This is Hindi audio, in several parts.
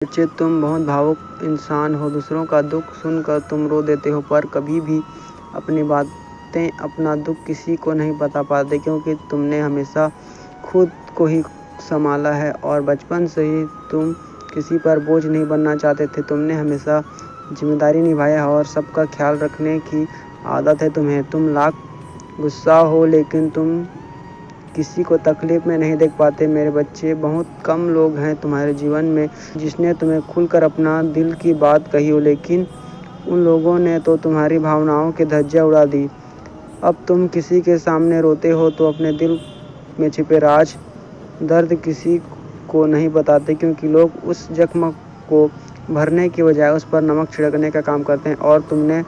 बच्चे, तुम बहुत भावुक इंसान हो। दूसरों का दुख सुनकर तुम रो देते हो, पर कभी भी अपनी बातें, अपना दुख किसी को नहीं बता पाते, क्योंकि तुमने हमेशा खुद को ही संभाला है और बचपन से ही तुम किसी पर बोझ नहीं बनना चाहते थे। तुमने हमेशा जिम्मेदारी निभाया है और सबका ख्याल रखने की आदत है तुम्हें। तुम लाख गुस्सा हो, लेकिन तुम किसी को तकलीफ में नहीं देख पाते। मेरे बच्चे, बहुत कम लोग हैं तुम्हारे जीवन में जिसने तुम्हें खुलकर अपना दिल की बात कही हो, लेकिन उन लोगों ने तो तुम्हारी भावनाओं की धज्जियां उड़ा दी। अब तुम किसी के सामने रोते हो तो अपने दिल में छिपे राज, दर्द किसी को नहीं बताते, क्योंकि लोग उस जख्म को भरने की बजाय उस पर नमक छिड़कने का काम करते हैं। और तुमने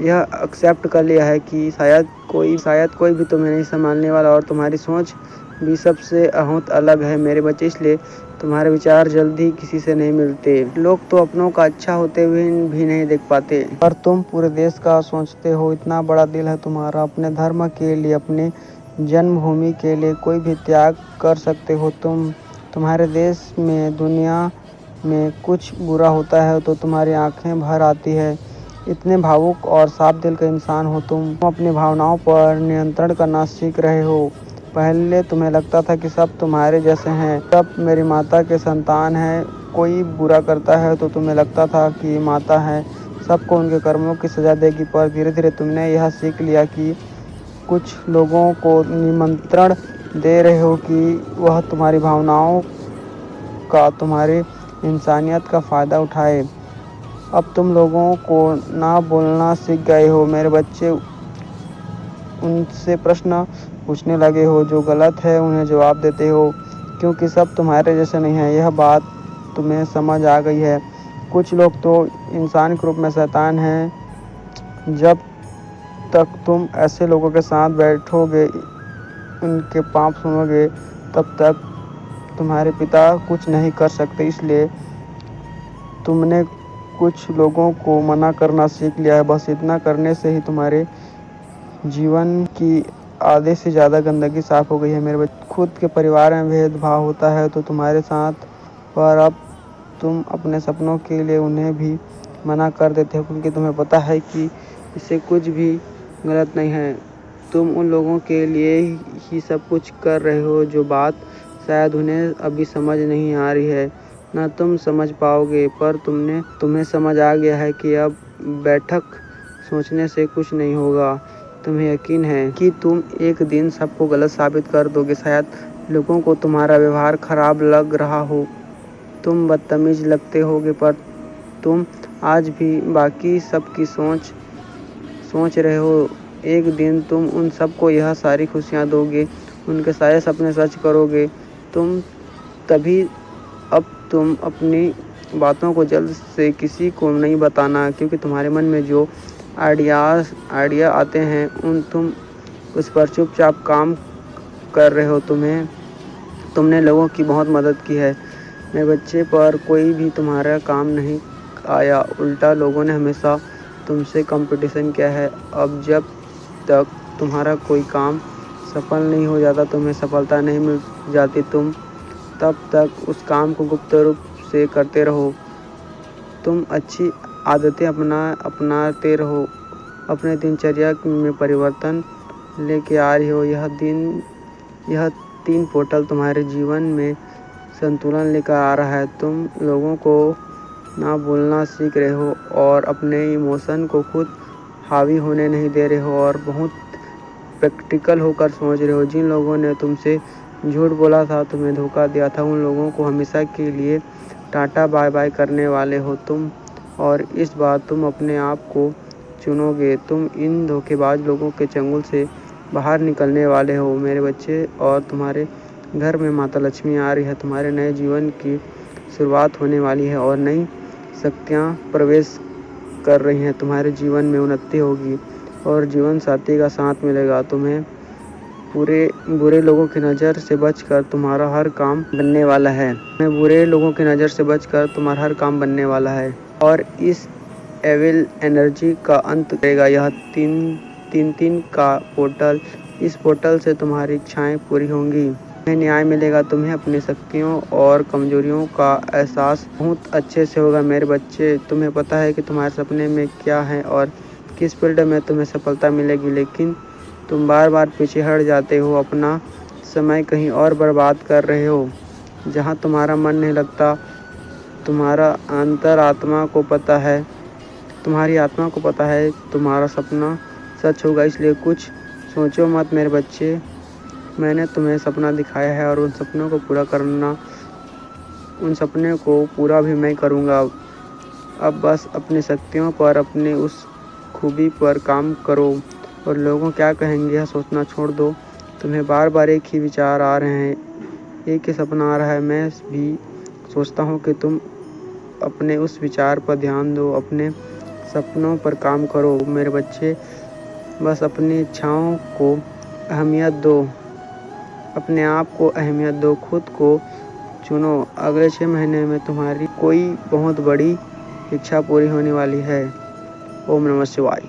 यह एक्सेप्ट कर लिया है कि शायद कोई भी तुम्हें नहीं संभालने वाला, और तुम्हारी सोच भी सबसे बहुत अलग है मेरे बच्चे, इसलिए तुम्हारे विचार जल्दी किसी से नहीं मिलते। लोग तो अपनों का अच्छा होते हुए भी नहीं देख पाते, पर तुम पूरे देश का सोचते हो। इतना बड़ा दिल है तुम्हारा, अपने धर्म के लिए, अपने जन्मभूमि के लिए कोई भी त्याग कर सकते हो तुम। तुम्हारे देश में, दुनिया में कुछ बुरा होता है तो तुम्हारी आंखें भर आती है। इतने भावुक और साफ दिल का इंसान हो तुम। अपनी भावनाओं पर नियंत्रण करना सीख रहे हो। पहले तुम्हें लगता था कि सब तुम्हारे जैसे हैं, सब मेरी माता के संतान हैं। कोई बुरा करता है तो तुम्हें लगता था कि माता है, सबको उनके कर्मों की सजा देगी, पर धीरे धीरे तुमने यह सीख लिया कि कुछ लोगों को निमंत्रण दे रहे हो कि वह तुम्हारी भावनाओं का, तुम्हारी इंसानियत का फ़ायदा उठाए। अब तुम लोगों को ना बोलना सीख गए हो मेरे बच्चे, उनसे प्रश्न पूछने लगे हो, जो गलत है उन्हें जवाब देते हो, क्योंकि सब तुम्हारे जैसे नहीं है। यह बात तुम्हें समझ आ गई है। कुछ लोग तो इंसान के रूप में शैतान हैं। जब तक तुम ऐसे लोगों के साथ बैठोगे, उनके पाप सुनोगे, तब तक तुम्हारे पिता कुछ नहीं कर सकते। इसलिए तुमने कुछ लोगों को मना करना सीख लिया है। बस इतना करने से ही तुम्हारे जीवन की आधे से ज़्यादा गंदगी साफ हो गई है मेरे बच्चे। खुद के परिवार में भेदभाव होता है तो तुम्हारे साथ, पर अब तुम अपने सपनों के लिए उन्हें भी मना कर देते हो, क्योंकि तुम्हें पता है कि इससे कुछ भी गलत नहीं है। तुम उन लोगों के लिए ही सब कुछ कर रहे हो जो बात शायद उन्हें अभी समझ नहीं आ रही है, ना तुम समझ पाओगे, पर तुम्हें समझ आ गया है कि अब बैठक सोचने से कुछ नहीं होगा। तुम्हें यकीन है कि तुम एक दिन सबको गलत साबित कर दोगे। शायद लोगों को तुम्हारा व्यवहार खराब लग रहा हो, तुम बदतमीज लगते होगे, पर तुम आज भी बाकी सबकी सोच रहे हो। एक दिन तुम उन सबको यह सारी खुशियाँ दोगे, उनके सारे सपने सच करोगे। अब तुम अपनी बातों को जल्द से किसी को नहीं बताना, क्योंकि तुम्हारे मन में जो आइडिया आते हैं तुम उस पर चुपचाप काम कर रहे हो। तुमने लोगों की बहुत मदद की है मेरे बच्चे, पर कोई भी तुम्हारा काम नहीं आया। उल्टा लोगों ने हमेशा तुमसे कंपटीशन किया है। अब जब तक तुम्हारा कोई काम सफल नहीं हो जाता, तुम्हें सफलता नहीं मिल जाती, तुम तब तक उस काम को गुप्त रूप से करते रहो। तुम अच्छी आदतें अपनाते रहो, अपने दिनचर्या में परिवर्तन लेके आ रही हो। यह 3 पोर्टल तुम्हारे जीवन में संतुलन लेकर आ रहा है। तुम लोगों को ना बोलना सीख रहे हो और अपने इमोशन को खुद हावी होने नहीं दे रहे हो, और बहुत प्रैक्टिकल होकर सोच रहे हो। जिन लोगों ने तुमसे झूठ बोला था, तुम्हें धोखा दिया था, उन लोगों को हमेशा के लिए टाटा बाय बाय करने वाले हो तुम, और इस बार तुम अपने आप को चुनोगे। तुम इन धोखेबाज लोगों के चंगुल से बाहर निकलने वाले हो मेरे बच्चे, और तुम्हारे घर में माता लक्ष्मी आ रही है। तुम्हारे नए जीवन की शुरुआत होने वाली है और नई शक्तियाँ प्रवेश कर रही हैं। तुम्हारे जीवन में उन्नति होगी और जीवन साथी का साथ मिलेगा। तुम्हें बुरे लोगों की नज़र से बचकर तुम्हारा हर काम बनने वाला है। और इस एविल एनर्जी का अंत करेगा यह 3-3 का पोर्टल। इस पोर्टल से तुम्हारी इच्छाएं पूरी होंगी। तुम्हें न्याय मिलेगा। तुम्हें अपनी शक्तियों और कमजोरियों का एहसास बहुत अच्छे से होगा मेरे बच्चे। तुम्हें पता है कि तुम्हारे सपने में क्या है और किस फील्ड में तुम्हें सफलता मिलेगी, लेकिन तुम बार बार पीछे हट जाते हो, अपना समय कहीं और बर्बाद कर रहे हो जहाँ तुम्हारा मन नहीं लगता। तुम्हारी आत्मा को पता है तुम्हारा सपना सच होगा, इसलिए कुछ सोचो मत मेरे बच्चे। मैंने तुम्हें सपना दिखाया है और उन सपने को पूरा भी मैं करूँगा। अब बस अपनी शक्तियों पर, अपनी उस खूबी पर काम करो और लोगों क्या कहेंगे यह सोचना छोड़ दो। तुम्हें बार बार एक ही विचार आ रहे हैं, एक ही सपना आ रहा है। मैं भी सोचता हूँ कि तुम अपने उस विचार पर ध्यान दो, अपने सपनों पर काम करो मेरे बच्चे। बस अपनी इच्छाओं को अहमियत दो, अपने आप को अहमियत दो, खुद को चुनो। अगले 6 महीने में तुम्हारी कोई बहुत बड़ी इच्छा पूरी होने वाली है। ओम नमः शिवाय।